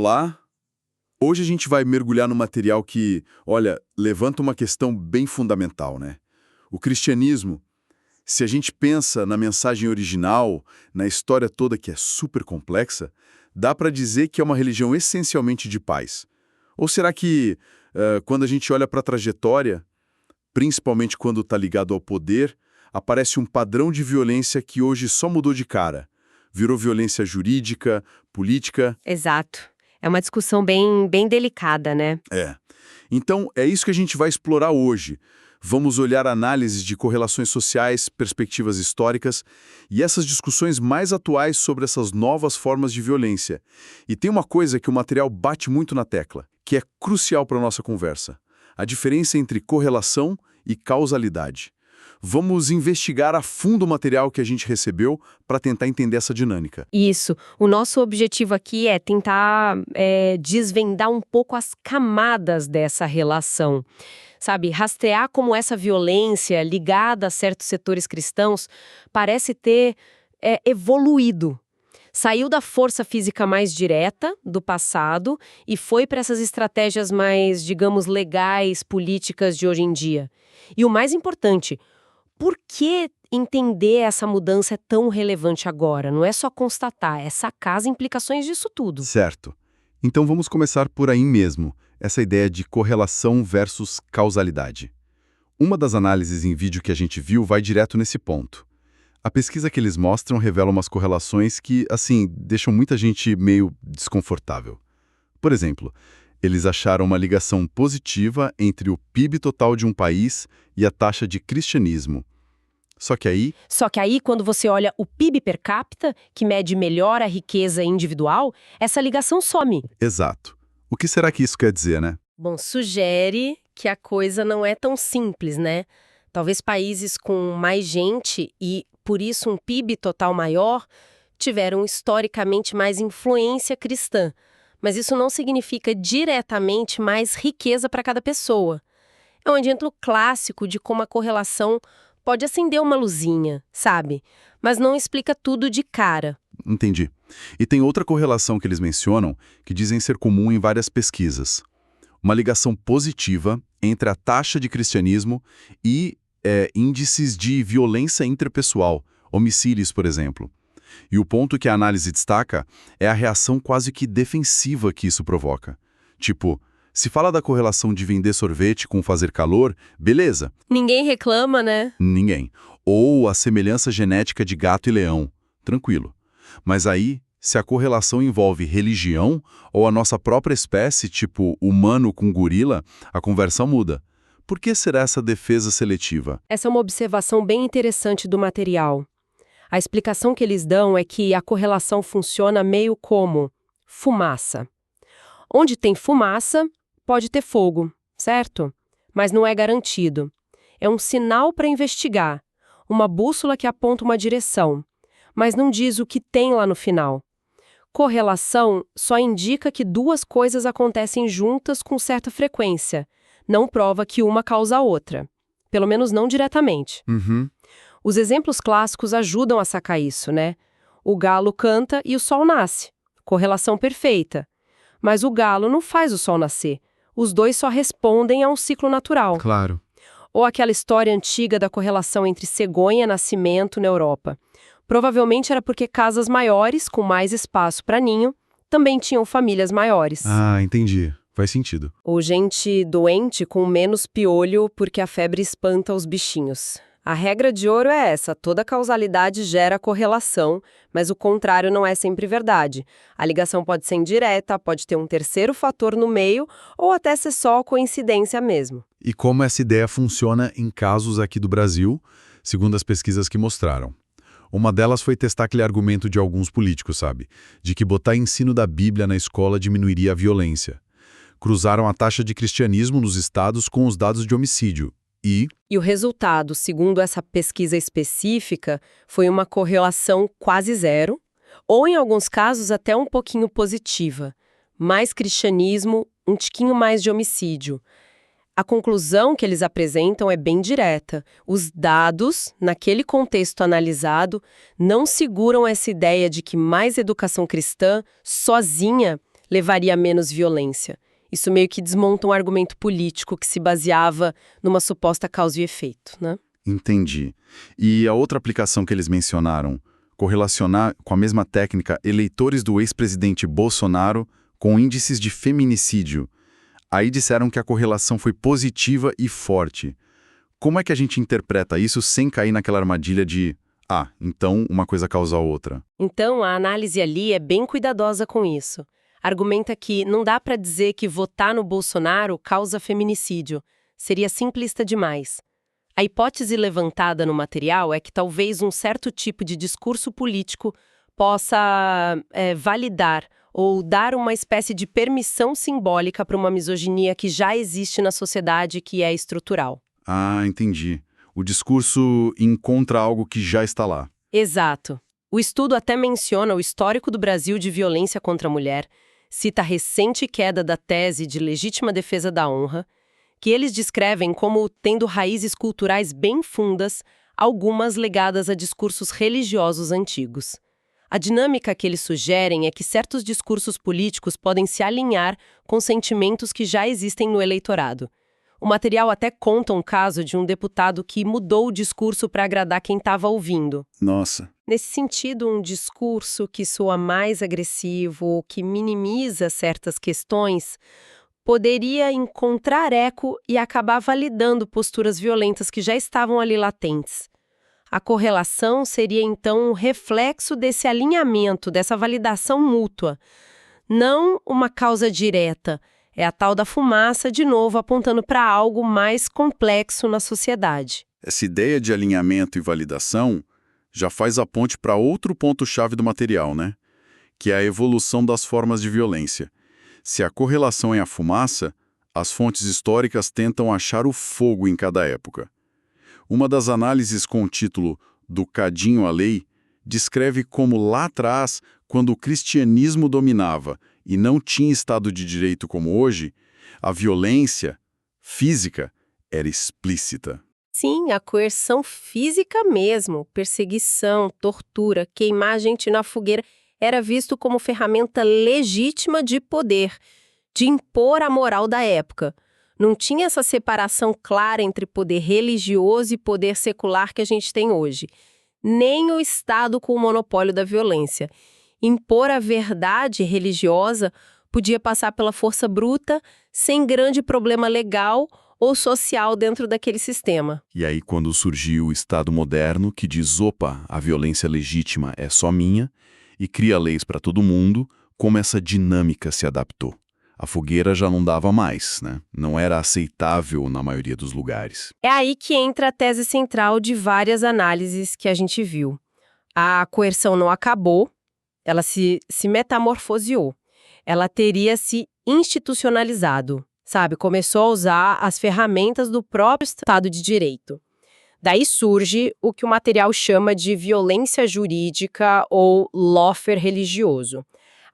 Olá! Hoje a gente vai mergulhar no material que, olha, levanta uma questão bem fundamental, né? O cristianismo, se a gente pensa na mensagem original, na história toda que é super complexa, dá para dizer que é uma religião essencialmente de paz. Ou será que, quando a gente olha para a trajetória, principalmente quando está ligado ao poder, aparece um padrão de violência que hoje só mudou de cara? Virou violência jurídica, política. Exato. É uma discussão bem delicada, né? É. Então, é isso que a gente vai explorar hoje. Vamos olhar análises de correlações sociais, perspectivas históricas e essas discussões mais atuais sobre essas novas formas de violência. E tem uma coisa que o material bate muito na tecla, que é crucial para a nossa conversa: a diferença entre correlação e causalidade. Vamos investigar a fundo o material que a gente recebeu para tentar entender essa dinâmica. Isso. O nosso objetivo aqui é tentar desvendar um pouco as camadas dessa relação. Sabe, rastrear como essa violência ligada a certos setores cristãos parece ter evoluído. Saiu da força física mais direta do passado e foi para essas estratégias mais, digamos, legais, políticas de hoje em dia. E o mais importante, por que entender essa mudança é tão relevante agora? Não é só constatar, é sacar as implicações disso tudo. Certo. Então vamos começar por aí mesmo, essa ideia de correlação versus causalidade. Uma das análises em vídeo que a gente viu vai direto nesse ponto. A pesquisa que eles mostram revela umas correlações que, assim, deixam muita gente meio desconfortável. Por exemplo, eles acharam uma ligação positiva entre o PIB total de um país e a taxa de cristianismo. Só que aí, Quando você olha o PIB per capita, que mede melhor a riqueza individual, essa ligação some. exato. O que será que isso quer dizer, né? Bom, sugere que a coisa não é tão simples, né? Talvez países com mais gente e, por isso, um PIB total maior, tiveram historicamente mais influência cristã. Mas isso não significa diretamente mais riqueza para cada pessoa. É um exemplo clássico de como a correlação pode acender uma luzinha, sabe? Mas não explica tudo de cara. Entendi. E tem outra correlação que eles mencionam que dizem ser comum em várias pesquisas. Uma ligação positiva entre a taxa de cristianismo e índices de violência interpessoal, homicídios, por exemplo. E o ponto que a análise destaca é a reação quase que defensiva que isso provoca. Tipo, se fala da correlação de vender sorvete com fazer calor, beleza. Ninguém reclama, né? Ninguém. Ou a semelhança genética de gato e leão. Tranquilo. Mas aí, se a correlação envolve religião ou a nossa própria espécie, tipo humano com gorila, a conversa muda. Por que será essa defesa seletiva? Essa é uma observação bem interessante do material. A explicação que eles dão é que a correlação funciona meio como fumaça. Onde tem fumaça, pode ter fogo, certo? Mas não é garantido. É um sinal para investigar, uma bússola que aponta uma direção, mas não diz o que tem lá no final. Correlação só indica que duas coisas acontecem juntas com certa frequência. Não prova que uma causa a outra. Pelo menos não diretamente. Uhum. Os exemplos clássicos ajudam a sacar isso, né? O galo canta e o sol nasce. Correlação perfeita. Mas o galo não faz o sol nascer. Os dois só respondem a um ciclo natural. Claro. Ou aquela história antiga da correlação entre cegonha e nascimento na Europa. Provavelmente era porque casas maiores, com mais espaço para ninho, também tinham famílias maiores. Ah, entendi. Faz sentido. Ou gente doente com menos piolho porque a febre espanta os bichinhos. A regra de ouro é essa: toda causalidade gera correlação, mas o contrário não é sempre verdade. A ligação pode ser indireta, pode ter um terceiro fator no meio, ou até ser só coincidência mesmo. E como essa ideia funciona em casos aqui do Brasil, segundo as pesquisas que mostraram? Uma delas foi testar aquele argumento de alguns políticos, sabe? De que botar ensino da Bíblia na escola diminuiria a violência. Cruzaram a taxa de cristianismo nos estados com os dados de homicídio. E o resultado, segundo essa pesquisa específica, foi uma correlação quase zero, ou em alguns casos até um pouquinho positiva. Mais cristianismo, um tiquinho mais de homicídio. A conclusão que eles apresentam é bem direta. Os dados, naquele contexto analisado, não seguram essa ideia de que mais educação cristã, sozinha, levaria a menos violência. Isso meio que desmonta um argumento político que se baseava numa suposta causa e efeito, né? Entendi. E a outra aplicação que eles mencionaram, correlacionar com a mesma técnica eleitores do ex-presidente Bolsonaro com índices de feminicídio. Aí disseram que a correlação foi positiva e forte. Como é que a gente interpreta isso sem cair naquela armadilha de então uma coisa causa a outra? Então, a análise ali é bem cuidadosa com isso. Argumenta que não dá para dizer que votar no Bolsonaro causa feminicídio. Seria simplista demais. A hipótese levantada no material é que talvez um certo tipo de discurso político possa validar ou dar uma espécie de permissão simbólica para uma misoginia que já existe na sociedade, que é estrutural. Ah, entendi. O discurso encontra algo que já está lá. Exato. O estudo até menciona o histórico do Brasil de violência contra a mulher, cita a recente queda da tese de legítima defesa da honra, que eles descrevem como tendo raízes culturais bem fundas, algumas ligadas a discursos religiosos antigos. A dinâmica que eles sugerem é que certos discursos políticos podem se alinhar com sentimentos que já existem no eleitorado. O material até conta um caso de um deputado que mudou o discurso para agradar quem estava ouvindo. Nossa. Nesse sentido, um discurso que soa mais agressivo, que minimiza certas questões, poderia encontrar eco e acabar validando posturas violentas que já estavam ali latentes. A correlação seria, então, um reflexo desse alinhamento, dessa validação mútua. Não uma causa direta. É a tal da fumaça, de novo, apontando para algo mais complexo na sociedade. Essa ideia de alinhamento e validação já faz a ponte para outro ponto-chave do material, né? Que é a evolução das formas de violência. Se a correlação é a fumaça, as fontes históricas tentam achar o fogo em cada época. Uma das análises com o título Do Cadinho à Lei descreve como lá atrás, quando o cristianismo dominava e não tinha Estado de Direito como hoje, a violência física era explícita. Sim, a coerção física mesmo, perseguição, tortura, queimar a gente na fogueira, era visto como ferramenta legítima de poder, de impor a moral da época. Não tinha essa separação clara entre poder religioso e poder secular que a gente tem hoje. Nem o Estado com o monopólio da violência. Impor a verdade religiosa podia passar pela força bruta, sem grande problema legal ou social dentro daquele sistema. E aí, quando surgiu o Estado moderno, que diz, opa, a violência legítima é só minha, e cria leis para todo mundo, como essa dinâmica se adaptou. A fogueira já não dava mais, né? Não era aceitável na maioria dos lugares. É aí que entra a tese central de várias análises que a gente viu. A coerção não acabou, ela se metamorfoseou. Ela teria se institucionalizado, sabe? Começou a usar as ferramentas do próprio Estado de Direito. Daí surge o que o material chama de violência jurídica ou lawfare religioso.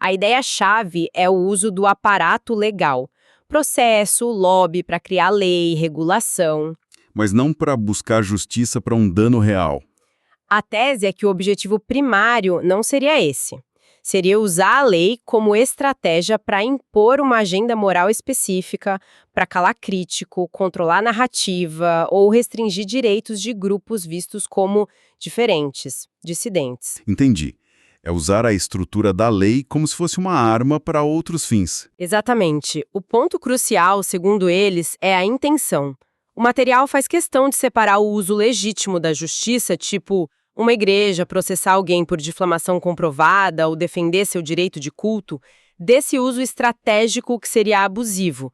A ideia-chave é o uso do aparato legal, processo, lobby para criar lei, regulação. Mas não para buscar justiça para um dano real. A tese é que o objetivo primário não seria esse. Seria usar a lei como estratégia para impor uma agenda moral específica, para calar crítico, controlar narrativa ou restringir direitos de grupos vistos como diferentes, dissidentes. Entendi. É usar a estrutura da lei como se fosse uma arma para outros fins. Exatamente. O ponto crucial, segundo eles, é a intenção. O material faz questão de separar o uso legítimo da justiça, tipo uma igreja processar alguém por difamação comprovada ou defender seu direito de culto, desse uso estratégico que seria abusivo.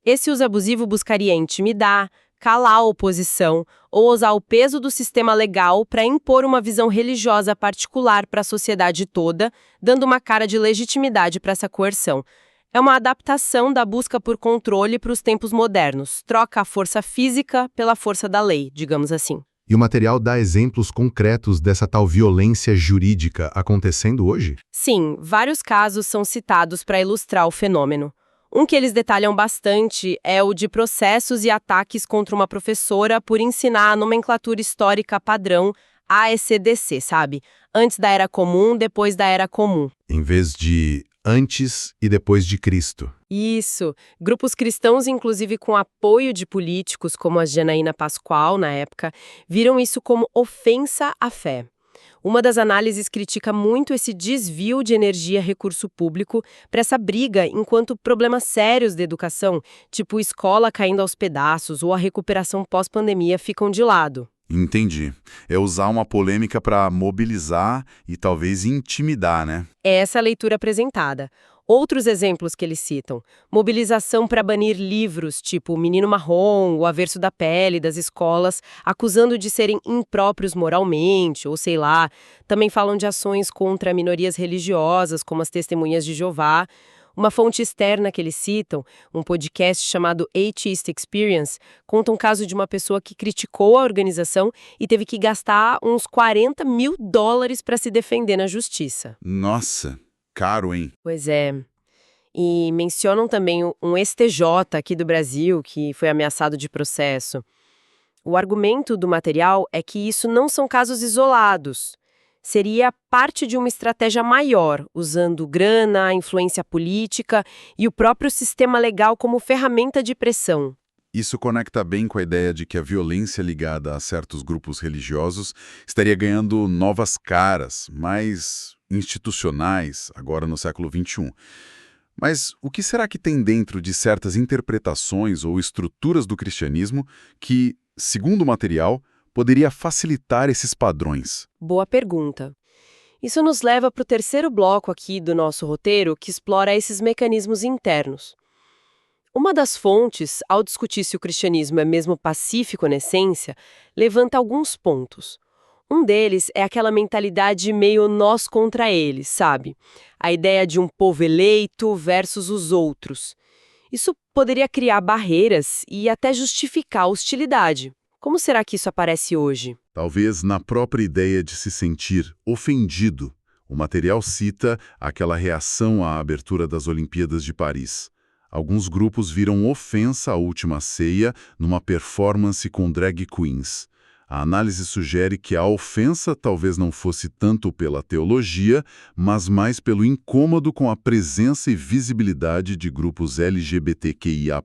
Esse uso abusivo buscaria intimidar, calar a oposição ou usar o peso do sistema legal para impor uma visão religiosa particular para a sociedade toda, dando uma cara de legitimidade para essa coerção. É uma adaptação da busca por controle para os tempos modernos. Troca a força física pela força da lei, digamos assim. E o material dá exemplos concretos dessa tal violência jurídica acontecendo hoje? Sim, vários casos são citados para ilustrar o fenômeno. Um que eles detalham bastante é o de processos e ataques contra uma professora por ensinar a nomenclatura histórica padrão AECDC, sabe? Antes da Era Comum, depois da Era Comum. Em vez de antes e depois de Cristo. Isso. Grupos cristãos, inclusive com apoio de políticos como a Janaína Pascoal, na época, viram isso como ofensa à fé. Uma das análises critica muito esse desvio de energia recurso público para essa briga, enquanto problemas sérios da educação, tipo escola caindo aos pedaços ou a recuperação pós-pandemia, ficam de lado. Entendi. É usar uma polêmica para mobilizar e talvez intimidar, né? É essa a leitura apresentada. Outros exemplos que eles citam: mobilização para banir livros, tipo O Menino Marrom, O Averso da Pele, das escolas, acusando de serem impróprios moralmente, ou sei lá. Também falam de ações contra minorias religiosas, como as Testemunhas de Jeová. Uma fonte externa que eles citam, um podcast chamado Atheist Experience, conta um caso de uma pessoa que criticou a organização e teve que gastar uns $40 mil para se defender na justiça. Nossa, caro, hein? Pois é. E mencionam também um STJ aqui do Brasil que foi ameaçado de processo. O argumento do material é que isso não são casos isolados. Seria parte de uma estratégia maior, usando grana, influência política e o próprio sistema legal como ferramenta de pressão. Isso conecta bem com a ideia de que a violência ligada a certos grupos religiosos estaria ganhando novas caras, mais institucionais, agora no século XXI. Mas o que será que tem dentro de certas interpretações ou estruturas do cristianismo que, segundo o material, poderia facilitar esses padrões? Boa pergunta. Isso nos leva para o terceiro bloco aqui do nosso roteiro, que explora esses mecanismos internos. Uma das fontes, ao discutir se o cristianismo é mesmo pacífico na essência, levanta alguns pontos. Um deles é aquela mentalidade meio nós contra eles, sabe? A ideia de um povo eleito versus os outros. Isso poderia criar barreiras e até justificar a hostilidade. Como será que isso aparece hoje? Talvez na própria ideia de se sentir ofendido. O material cita aquela reação à abertura das Olimpíadas de Paris. Alguns grupos viram ofensa à última ceia numa performance com drag queens. A análise sugere que a ofensa talvez não fosse tanto pela teologia, mas mais pelo incômodo com a presença e visibilidade de grupos LGBTQIA+,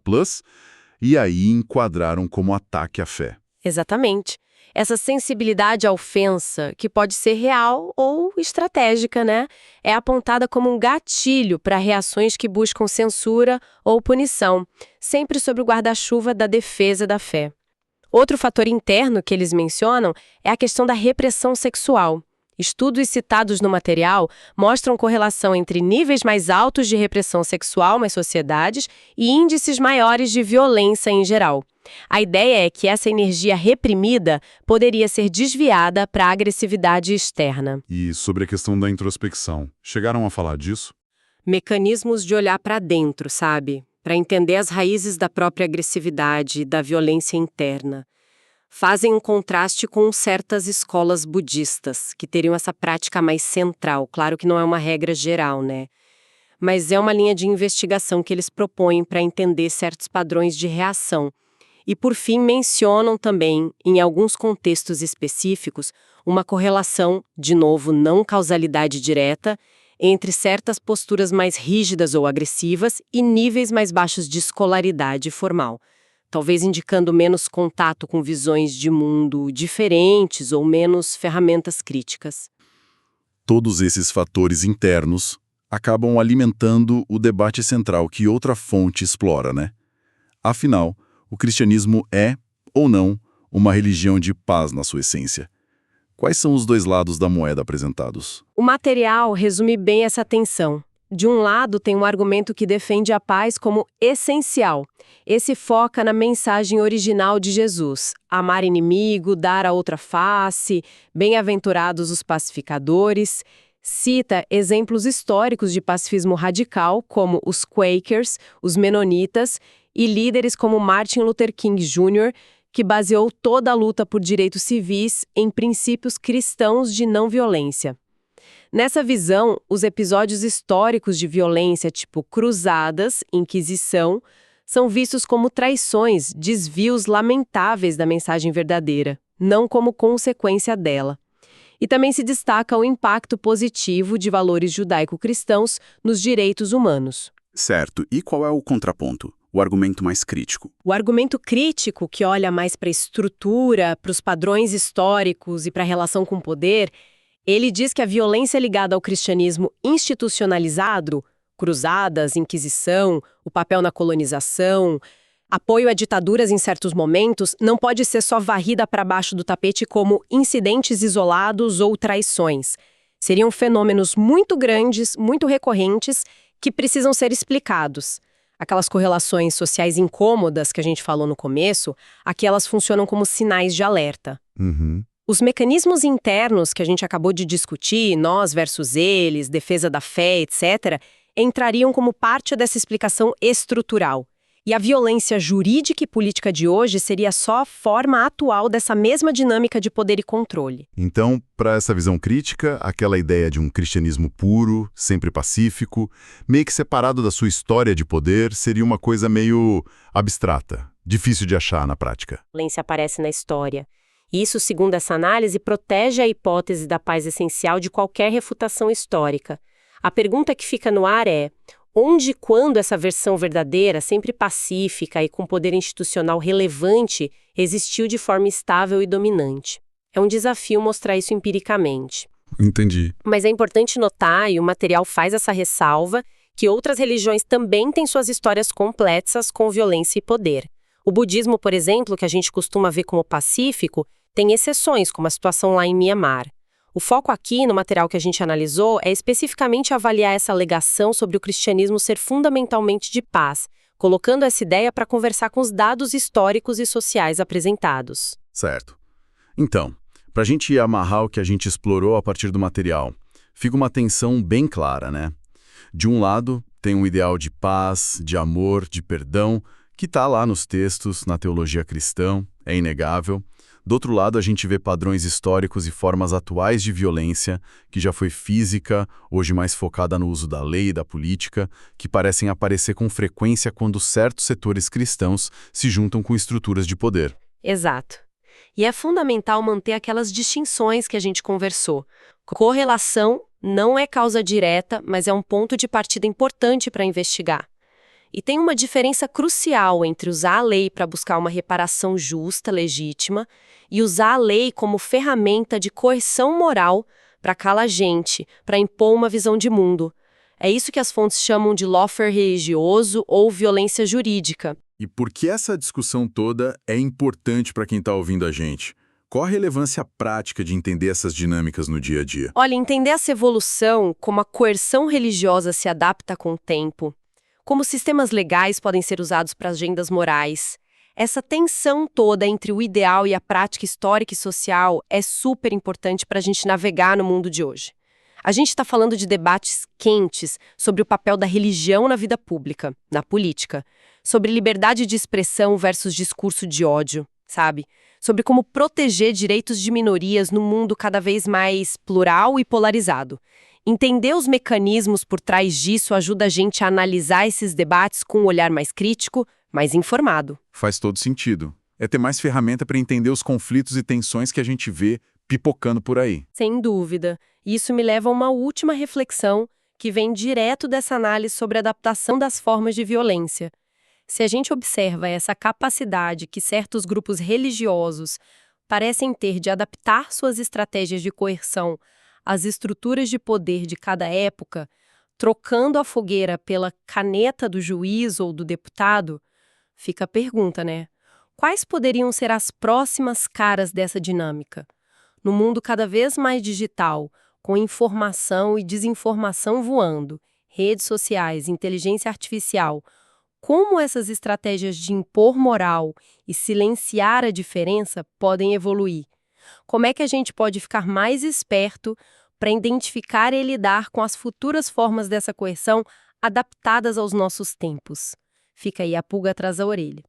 e aí enquadraram como ataque à fé. Exatamente. Essa sensibilidade à ofensa, que pode ser real ou estratégica, né? É apontada como um gatilho para reações que buscam censura ou punição, sempre sob o guarda-chuva da defesa da fé. Outro fator interno que eles mencionam é a questão da repressão sexual. Estudos citados no material mostram correlação entre níveis mais altos de repressão sexual nas sociedades e índices maiores de violência em geral. A ideia é que essa energia reprimida poderia ser desviada para a agressividade externa. E sobre a questão da introspecção, chegaram a falar disso? Mecanismos de olhar para dentro, sabe? Para entender as raízes da própria agressividade e da violência interna. Fazem um contraste com certas escolas budistas, que teriam essa prática mais central. Claro que não é uma regra geral, né? Mas é uma linha de investigação que eles propõem para entender certos padrões de reação. E, por fim, mencionam também, em alguns contextos específicos, uma correlação, de novo, não causalidade direta, entre certas posturas mais rígidas ou agressivas e níveis mais baixos de escolaridade formal, talvez indicando menos contato com visões de mundo diferentes ou menos ferramentas críticas. Todos esses fatores internos acabam alimentando o debate central que outra fonte explora, né? Afinal, o cristianismo é, ou não, uma religião de paz na sua essência. Quais são os dois lados da moeda apresentados? O material resume bem essa tensão. De um lado, tem um argumento que defende a paz como essencial. Esse foca na mensagem original de Jesus: amar inimigo, dar a outra face, bem-aventurados os pacificadores. Cita exemplos históricos de pacifismo radical, como os Quakers, os Menonitas, e líderes como Martin Luther King Jr., que baseou toda a luta por direitos civis em princípios cristãos de não violência. Nessa visão, os episódios históricos de violência, tipo cruzadas, Inquisição, são vistos como traições, desvios lamentáveis da mensagem verdadeira, não como consequência dela. E também se destaca o impacto positivo de valores judaico-cristãos nos direitos humanos. Certo. E qual é o contraponto? O argumento mais crítico? O argumento crítico, que olha mais para a estrutura, para os padrões históricos e para a relação com o poder, ele diz que a violência ligada ao cristianismo institucionalizado, cruzadas, Inquisição, o papel na colonização, apoio a ditaduras em certos momentos, não pode ser só varrida para baixo do tapete como incidentes isolados ou traições. Seriam fenômenos muito grandes, muito recorrentes, que precisam ser explicados. Aquelas correlações sociais incômodas que a gente falou no começo, aqui elas funcionam como sinais de alerta. Os mecanismos internos que a gente acabou de discutir, nós versus eles, defesa da fé, etc., entrariam como parte dessa explicação estrutural. E a violência jurídica e política de hoje seria só a forma atual dessa mesma dinâmica de poder e controle. Então, para essa visão crítica, aquela ideia de um cristianismo puro, sempre pacífico, meio que separado da sua história de poder, seria uma coisa meio abstrata, difícil de achar na prática. A violência aparece na história. Isso, segundo essa análise, protege a hipótese da paz essencial de qualquer refutação histórica. A pergunta que fica no ar é: onde e quando essa versão verdadeira, sempre pacífica e com poder institucional relevante, existiu de forma estável e dominante? É um desafio mostrar isso empiricamente. Entendi. Mas é importante notar, e o material faz essa ressalva, que outras religiões também têm suas histórias complexas com violência e poder. O budismo, por exemplo, que a gente costuma ver como pacífico, tem exceções, como a situação lá em Mianmar. O foco aqui, no material que a gente analisou, é especificamente avaliar essa alegação sobre o cristianismo ser fundamentalmente de paz, colocando essa ideia para conversar com os dados históricos e sociais apresentados. Certo. Então, para a gente amarrar o que a gente explorou a partir do material, fica uma tensão bem clara, né? De um lado, tem um ideal de paz, de amor, de perdão, que está lá nos textos, na teologia cristã, é inegável. Do outro lado, a gente vê padrões históricos e formas atuais de violência, que já foi física, hoje mais focada no uso da lei e da política, que parecem aparecer com frequência quando certos setores cristãos se juntam com estruturas de poder. Exato. E é fundamental manter aquelas distinções que a gente conversou. Correlação não é causa direta, mas é um ponto de partida importante para investigar. E tem uma diferença crucial entre usar a lei para buscar uma reparação justa, legítima, e usar a lei como ferramenta de coerção moral para calar gente, para impor uma visão de mundo. É isso que as fontes chamam de lawfare religioso ou violência jurídica. E por que essa discussão toda é importante para quem está ouvindo a gente? Qual a relevância prática de entender essas dinâmicas no dia a dia? Olha, entender essa evolução, como a coerção religiosa se adapta com o tempo, como sistemas legais podem ser usados para agendas morais. Essa tensão toda entre o ideal e a prática histórica e social é super importante para a gente navegar no mundo de hoje. A gente está falando de debates quentes sobre o papel da religião na vida pública, na política, sobre liberdade de expressão versus discurso de ódio, sabe? Sobre como proteger direitos de minorias num mundo cada vez mais plural e polarizado. Entender os mecanismos por trás disso ajuda a gente a analisar esses debates com um olhar mais crítico, mais informado. Faz todo sentido. É ter mais ferramenta para entender os conflitos e tensões que a gente vê pipocando por aí. Sem dúvida. Isso me leva a uma última reflexão que vem direto dessa análise sobre a adaptação das formas de violência. Se a gente observa essa capacidade que certos grupos religiosos parecem ter de adaptar suas estratégias de coerção às estruturas de poder de cada época, trocando a fogueira pela caneta do juiz ou do deputado, fica a pergunta, né? Quais poderiam ser as próximas caras dessa dinâmica? No mundo cada vez mais digital, com informação e desinformação voando, redes sociais, inteligência artificial, como essas estratégias de impor moral e silenciar a diferença podem evoluir? Como é que a gente pode ficar mais esperto para identificar e lidar com as futuras formas dessa coerção adaptadas aos nossos tempos? Fica aí a pulga atrás da orelha.